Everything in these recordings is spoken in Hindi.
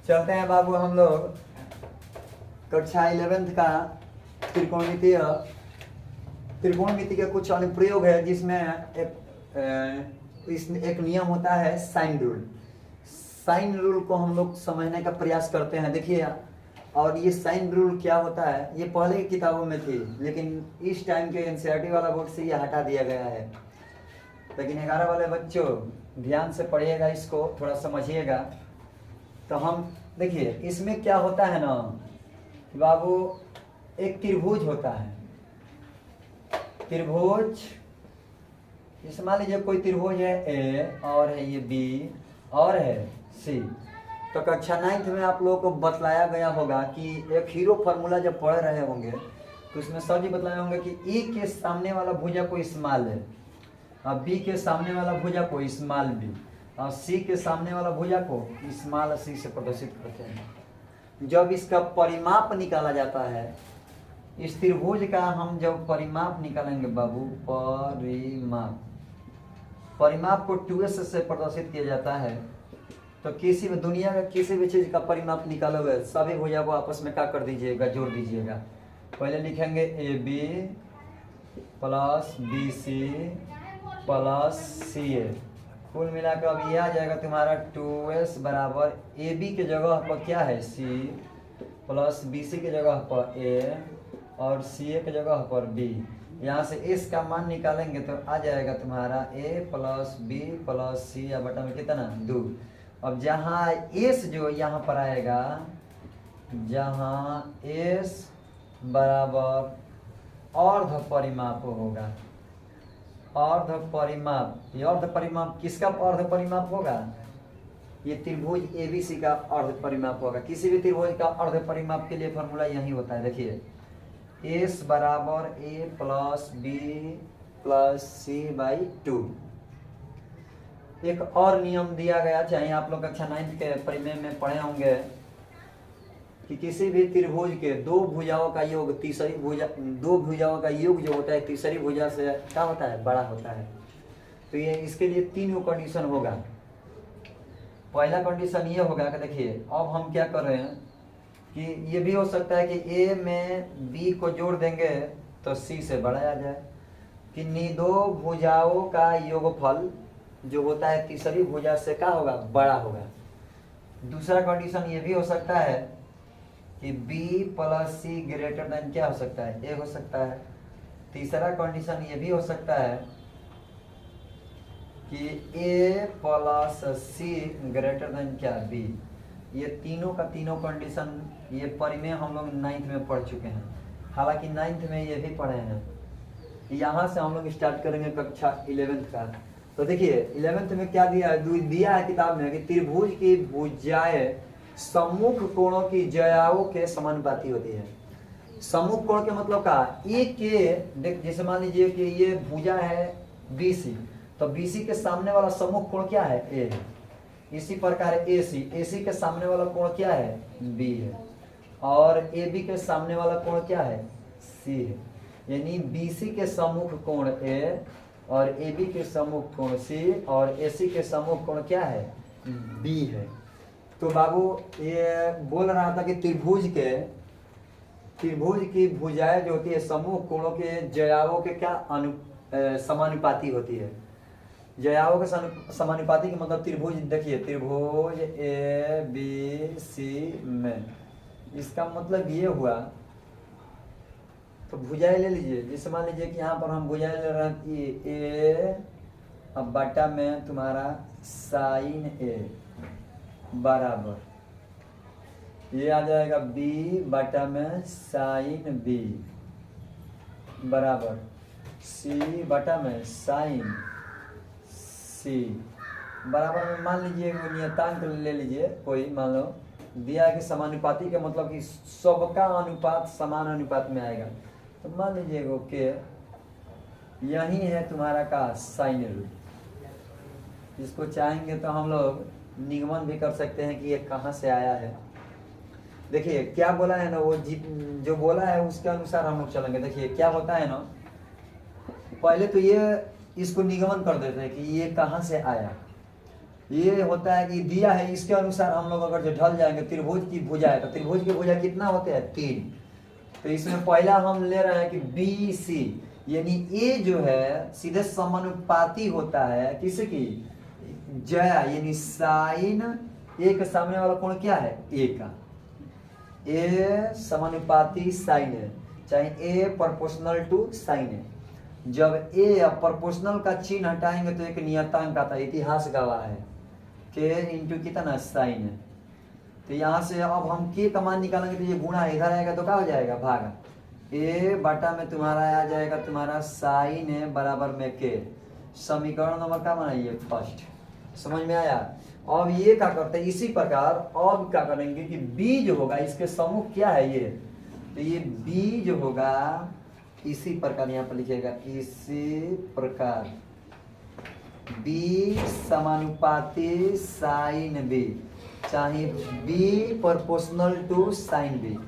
चलते हैं बाबू हम लोग कक्षा 11th का त्रिकोणमितीय का कुछ अनुप्रयोग है, जिसमें एक नियम होता है साइन रूल। साइन रूल को हम लोग समझने का प्रयास करते हैं। देखिए, और ये साइन रूल क्या होता है, ये पहले की किताबों में थी, लेकिन इस टाइम के एनसीईआरटी वाला बोर्ड से ये हटा दिया गया है। लेकिन 11 वाले बच्चों ध्यान से पढ़िएगा, इसको थोड़ा समझिएगा। तो हम देखिए, इसमें क्या होता है ना बाबू, एक त्रिभुज होता है। त्रिभुज जैसे मान लीजिए कोई त्रिभुज है ए, और है ये बी, और है सी। तो कक्षा 9th में आप लोगों को बतलाया गया होगा कि एक हीरो फार्मूला जब पढ़ रहे होंगे तो उसमें सर जी बतलाए होंगे कि ए के सामने वाला भुजा को स्मॉल है, और बी के सामने वाला भुजा को स्मॉल बी, और सी के सामने वाला भुजा को स्मॉल सी से प्रदर्शित करते हैं। जब इसका परिमाप निकाला जाता है, इस त्रिभुज का हम जब परिमाप निकालेंगे बाबू, परिमाप को 2s से प्रदर्शित किया जाता है। तो किसी भी दुनिया का किसी भी चीज का परिमाप निकालोगे, सभी भुजा को आपस में क्या कर दीजिएगा, जोड़ दीजिएगा। पहले लिखेंगे A B plus B C plus C A, कुल मिलाकर अब ये आ जाएगा तुम्हारा 2s बराबर ए बी के जगह पर क्या है सी, प्लस बी सी के जगह पर ए, और सी ए के जगह पर बी। यहाँ से इस का मान निकालेंगे तो आ जाएगा तुम्हारा a प्लस बी प्लस सी, या बटा में कितना 2। अब जहाँ एस जो यहाँ पर आएगा, जहाँ एस बराबर अर्ध परिमाप होगा। अर्ध परिमाप, ये अर्ध परिमाप किसका अर्ध परिमाप होगा, ये त्रिभुज एबीसी का अर्ध परिमाप होगा। किसी भी त्रिभुज का अर्ध परिमाप के लिए फॉर्मूला यही होता है। देखिए, एस बराबर A plus B plus C by 2। एक और नियम दिया गया, चाहे आप लोग कक्षा 9th के परिमेय में पढ़े होंगे कि किसी भी त्रिभुज के दो भुजाओं का योग तीसरी भुजा, दो भुजाओं का योग जो होता है तीसरी भुजा से क्या होता है, बड़ा होता है। तो ये इसके लिए 3 कंडीशन होगा। पहला कंडीशन ये होगा कि देखिए, अब हम क्या कर रहे हैं कि ये भी हो सकता है कि ए में बी को जोड़ देंगे तो सी से बड़ा आ जाए, कि दो भुजाओं का योगफल जो होता है तीसरी भुजा से क्या होगा, बड़ा होगा। दूसरा कंडीशन ये भी हो सकता है कि बी प्लस सी ग्रेटर देन क्या हो सकता है, ए हो सकता है। तीसरा कंडीशन ये भी हो सकता है कि ए प्लस सी ग्रेटर देन क्या, बी। ये तीनों का तीनों कंडीशन ये परिमेय हम लोग 9th में पढ़ चुके हैं। हालांकि 9th में ये भी पढ़े हैं। यहाँ से हम लोग स्टार्ट करेंगे कक्षा 11th का। तो देखिए 11th में क्या दिया है, दिया है किताब में कि त्रिभुज की भुजाएं सम्मुख कोणों की ज्याओं के समानुपाती होती है। सम्मुख कोण के मतलब का ए के, देख जैसे मान लीजिए कि ये भुजा है BC, तो BC के सामने वाला सम्मुख कोण क्या है, ए है। इसी प्रकार AC के सामने वाला कोण क्या है, B है, और AB के सामने वाला कोण क्या है, C है। यानी BC के सम्मुख कोण A और AB के सम्मुख कोण C और AC के सम्मुख कोण क्या है, B है। तो बाबू ये बोल रहा था कि त्रिभुज की भुजाएं जो होती है सम्मुख कोणों के ज्याओं के क्या समानुपाती होती है। ज्याओं के समानुपाती के मतलब त्रिभुज, देखिए त्रिभुज ABC में, इसका मतलब ये हुआ, तो भुजाएं ले लीजिए। जैसे मान लीजिए कि यहाँ पर हम भुजाएं ले रहे हैं कि ए, अब बटा में तुम्हारा साइन ए बराबर ये आ जाएगा B बटा में साइन B बराबर C बटा में साइन C बराबर में मान लीजिए नियतांक ले लीजिए कोई, मान लो दिया है कि समानुपाती का मतलब कि सबका अनुपात समान अनुपात में आएगा। तो मान लीजिए ओके, यही है तुम्हारा का साइन रूल। इसको चाहेंगे तो हम लोग निगमन भी कर सकते हैं कि ये कहाँ से आया है। देखिए क्या बोला है ना, वो जो बोला है उसके अनुसार हम लोग चलेंगे। देखिए क्या होता है ना, पहले तो ये इसको निगमन कर देते हैं कि ये कहाँ से आया, ये होता है कि दिया है, इसके अनुसार हम लोग अगर जो ढल जाएंगे, त्रिभुज की भुजा है तो त्रिभुज की भुजा कितना होते हैं 3। तो इसमें पहला हम ले रहे हैं कि बी सी, यानी ए जो है सीधे समानुपाती होता है किसकी, जया, यानी साइन ए के सामने वाला कोण क्या है, ए का। ए समानुपाती साइन है, चाहे ए प्रोपोर्शनल टू साइन है। जब ए प्रोपोर्शनल का चिन्ह हटाएंगे तो एक नियतांक आता है, इतिहास गवाह है, के इंटू कितना साइन है। तो यहाँ से अब हम के का मान निकालेंगे तो ये गुणा इधर आएगा तो क्या हो जाएगा, भागा। ए बटा में तुम्हारा आ जाएगा तुम्हारा साइन है बराबर में के। समीकरण नंबर क्या बनाइए, फर्स्ट। समझ में आया। अब ये क्या करते हैं, इसी प्रकार अब क्या करेंगे कि बी जो होगा इसके समूह क्या है ये, तो ये बी जो होगा इसी प्रकार यहाँ पर लिखिएगा, इसी प्रकार बी समानुपाती साइन बी, चाहे B proportional to sine B.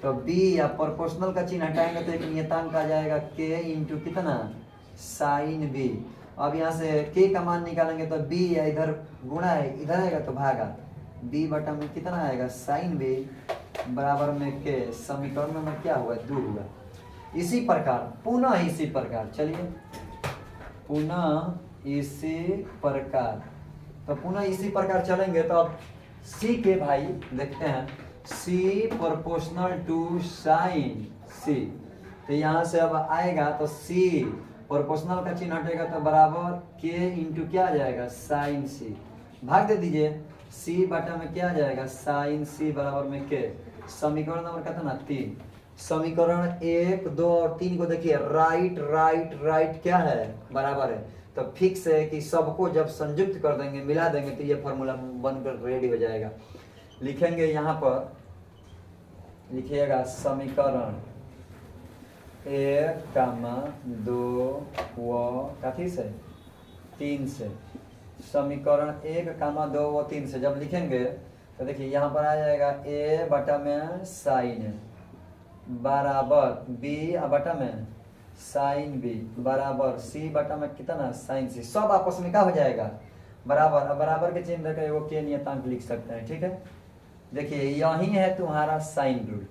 तो बी या प्रोपोर्शनल का चिन्ह हटाएंगे तो एक नियतांक आ जाएगा के इंटू कितना, साइन बी। अब यहाँ से के का मान निकालेंगे तो बी या इधर गुणा है, इधर आएगा तो भागा, बी बटा में कितना आएगा, साइन बी बराबर में के। समीकरण नंबर क्या हुआ, 2 हुआ। इसी प्रकार पुनः इसी प्रकार, चलिए पुनः इसी प्रकार, तो पुनः इसी प्रकार चलेंगे तो अब सी के भाई देखते हैं, सी प्रोपोर्शनल टू साइन सी। तो यहाँ से अब आएगा तो सी प्रोपोर्शनल का चिन्ह हटेगा तो बराबर के इंटू क्या आ जाएगा, साइन सी। भाग दे दीजिए, सी बटा में क्या आ जाएगा, साइन सी बराबर में के। समीकरण नंबर कितना, 3। समीकरण 1, 2 और 3 को देखिए, राइट राइट राइट क्या है, बराबर है। तो फिक्स है कि सबको जब संयुक्त कर देंगे, मिला देंगे तो ये फॉर्मूला बनकर रेडी हो जाएगा। लिखेंगे यहाँ पर, लिखिएगा समीकरण 1, 2 व कथी से 3 से। समीकरण 1, 2 व 3 से जब लिखेंगे तो देखिए यहाँ पर आ जाएगा ए बटा में साइन बराबर बी बटा में साइन बी बराबर सी बटा में कितना, साइन सी। सब आपस में क्या हो जाएगा, बराबर। अब बराबर के चिन्ह देकर वो के नियतांक लिख सकते हैं, ठीक है। देखिए यही है तुम्हारा साइन रूल।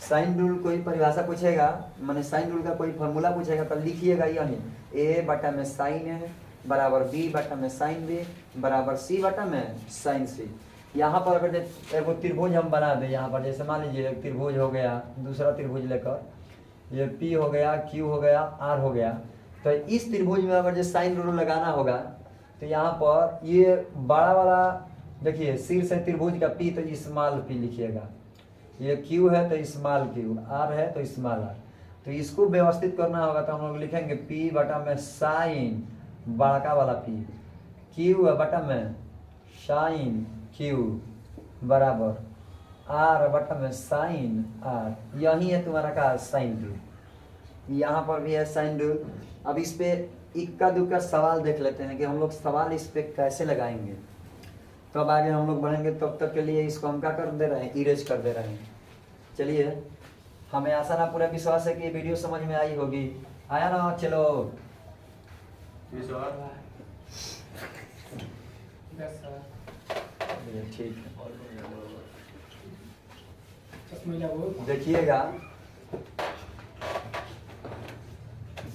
साइन रूल कोई परिभाषा पूछेगा, माने साइन रूल का कोई फॉर्मूला पूछेगा तो लिखिएगा यही, ए बटा में साइन है बराबर बी बटा में साइन बी बराबर सी बटा में साइन सी। यहाँ पर अगर एगो त्रिभुज हम बना दें, यहाँ पर जैसे मान लीजिए एक त्रिभुज हो गया, दूसरा त्रिभुज लेकर ये P हो गया, Q हो गया, R हो गया, तो इस त्रिभुज में अगर जो साइन रूल लगाना होगा तो यहाँ पर ये बड़ा वाला देखिए सिर से त्रिभुज का P तो स्मॉल P लिखिएगा, ये Q है तो स्मॉल Q, R है तो स्मॉल R। तो इसको व्यवस्थित करना होगा तो हम लोग लिखेंगे P बटा में साइन बड़का वाला P, Q बटा में साइन Q बराबर R बटा में साइन R। यही है तुम्हारा का साइन रूल। यहाँ पर भी है साइन रूल। अब इस पे इक्का दुक्का सवाल देख लेते हैं कि हम लोग सवाल इस पे कैसे लगाएंगे। तो अब आगे हम लोग बढ़ेंगे, तब तक के लिए इसको हम क्या कर दे रहे हैं, इरेज कर दे रहे हैं। चलिए, हमें आशा ना पूरा विश्वास है कि ये वीडियो समझ में आई होगी। आया ना, चलो ठीक है। देखिएगा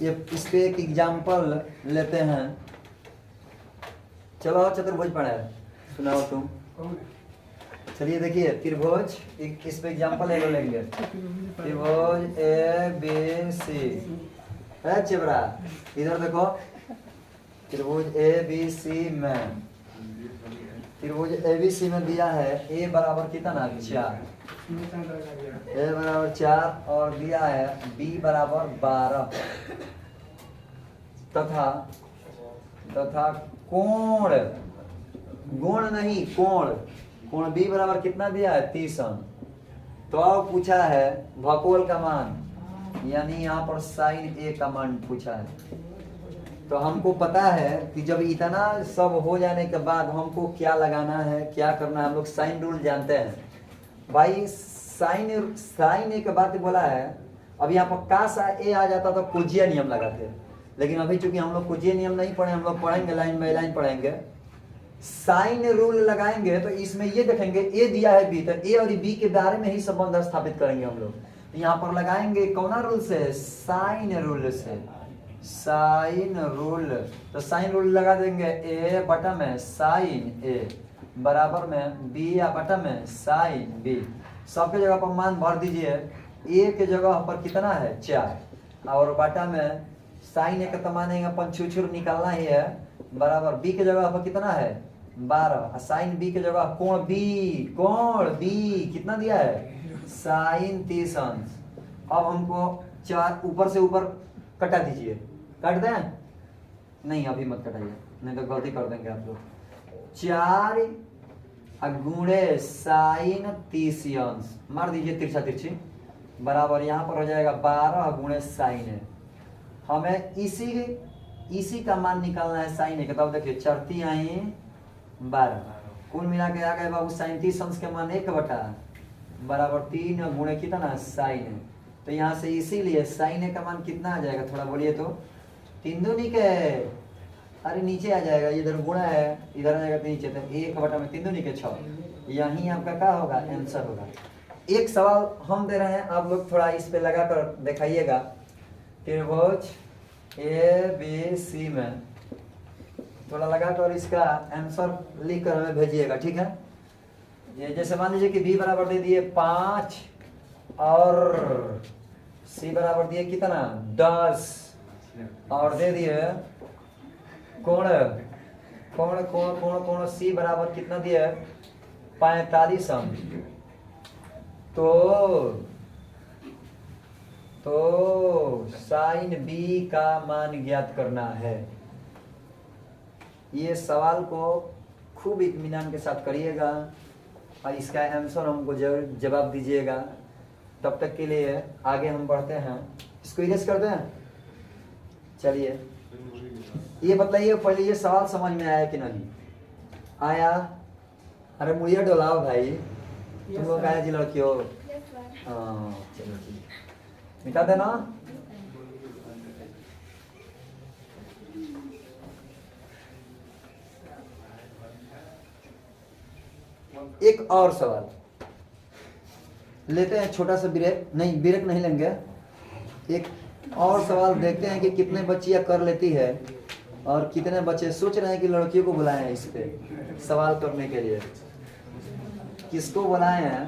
ये इस पे एक एग्जाम्पल लेते हैं। चलो चतुर्भुज पढ़ा है, सुनाओ तुम। चलिए देखिए त्रिभुज, इस पे एग्जाम्पल एक लेंगे। त्रिभुज ए बी सी है चिबरा, इधर देखो त्रिभुज ए बी सी में, त्रिभुज ए बी सी में दिया है ए बराबर कितना 4, ए बराबर 4 और दिया है बी बराबर 12 तथा कोण, गुण नहीं कोण, कोण बी बराबर कितना दिया है 30। तो अब पूछा है भूगोल का मान, यानी यहाँ पर साइन ए का मान पूछा है। तो हमको पता है कि जब इतना सब हो जाने के बाद हमको क्या लगाना है, क्या करना है, हम लोग साइन रूल जानते हैं भाई। साइन ए के बाद बोला है, अब यहाँ पर काश ए आ जाता तो कुजिया नियम लगाते, लेकिन अभी चूंकि हम लोग कुजिया नियम नहीं पढ़े, हम लोग पढ़ेंगे लाइन बाई लाइन पढ़ेंगे। साइन रूल लगाएंगे तो इसमें ये देखेंगे ए दिया है बी, तो ए और बी के बारे में ही संबंध स्थापित करेंगे हम लोग। तो यहाँ पर लगाएंगे कौन रूल से? साइन रूल से। साइन रूल, तो साइन रूल लगा देंगे ए बटा में साइन ए बराबर में बी या बटा में साइन बी। सबके जगह पर मान भर दीजिए। ए के जगह पर कितना है? 4 और बटा में साइन ए का तो मानेंगे अपन छुर निकालना ही है, बराबर बी के जगह पर कितना है? 12। साइन बी के जगह कोण बी कितना दिया है? साइन 30 अंश। अब हमको 4 ऊपर से ऊपर कटा दीजिए। काट दें? नहीं अभी मत कटाइए, नहीं तो गलती कर देंगे आप लोग। 4 गुणे साइन 30 अंश मार दीजिए तिरछा तिरछी, बराबर यहाँ पर हो जाएगा 12 गुणे साइन है। हमें इसी का मान निकालना है साइन है। तब देखिए 4 × 12 कुल मिला के आ गए बाबू साइन 30 अंश के मान 1 बटा बराबर 3 गुणे कितना? साइन है। तो यहाँ से इसीलिए साइन ए का मान कितना आ जाएगा? थोड़ा बोलिए तो। 3 दूनी के, अरे नीचे आ जाएगा, इधर गुणा है इधर आ जाएगा नीचे, तो 1 बटा में 3 दूनी के 6। यही आपका क्या होगा? आंसर होगा। एक सवाल हम दे रहे हैं, आप लोग थोड़ा इस पे लगा कर दिखाइएगा। त्रिभुज ए बी सी में थोड़ा लगा कर इसका आंसर लिख कर हमें भेजिएगा, ठीक है? ये जैसे मान लीजिए कि बी बराबर दे दिए 5 और सी बराबर दिए कितना? 10 और दे दिए कोण सी बराबर कितना दिए? 45 अंश। तो साइन बी का मान ज्ञात करना है। ये सवाल को खूब इत्मीनान के साथ करिएगा और इसका आंसर हमको जवाब दीजिएगा। तब तक के लिए आगे हम बढ़ते हैं। इसको इरेज करते हैं। चलिए ये बताइए पहले, ये सवाल समझ में आया कि नहीं आया? अरे मुड़िया डोलाओ भाई, तुम लोग आया जी लड़कियों। हाँ चलो ठीक, निकाल देना। एक और सवाल लेते हैं, छोटा सा ब्रेक नहीं लेंगे। एक और सवाल देखते हैं कि कितने बच्चियां कर लेती है और कितने बच्चे सोच रहे हैं कि लड़कियों को बुलाएं हैं इस पे सवाल करने के लिए। किसको बुलाएं हैं?